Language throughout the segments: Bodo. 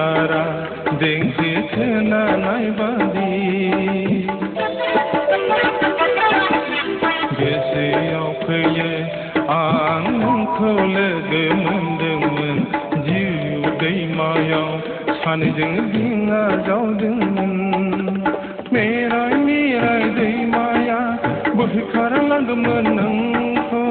बारा देंखो खोनानाय बादि गोसोआव फैयो आं नोंखौ लोगो मोनदोंमोन जिउ दैमायाव सानैजों दिङा जावदोंमोन मेराय मेराय दैमाया बोहैखारलांदोंमोन नोंखौ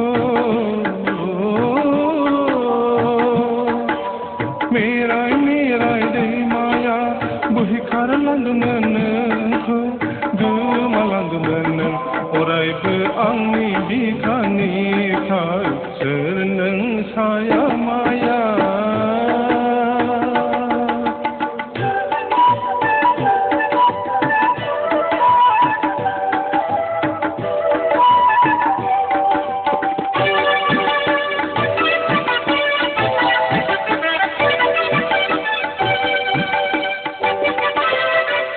मेराय मेराय दैमाया बोहैखारलांदोंमोन नोंखौ गोमालांदोंमोन नों अरायबो आंनि बिखानिफ्राय सोर नों साया माया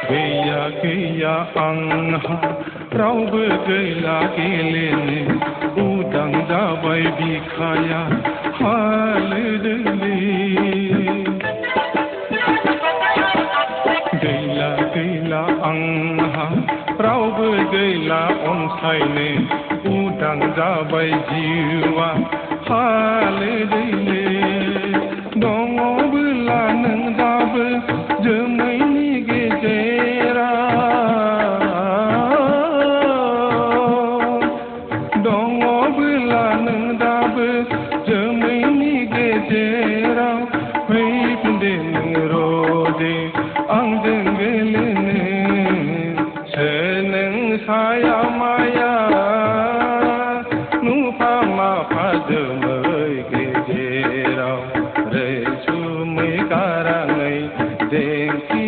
गैया गैया आंहा रावबो गैला गेलेनो उदां जाबाय बिखाया हालो दैलो गैला गैला आंहा रावबो गैला अनसायनो उदां जाबाय जिउआ हालो दैलो दङबोला नों दाबो जोमैनि दङबोला नों दाबो जोमैनि गेजेराव फैफिनदे नों रदे आंजों गेलेनो सोर नों साया माया नुफा माफा जोमै गेजेराव रैसुमै गाराङै देंखि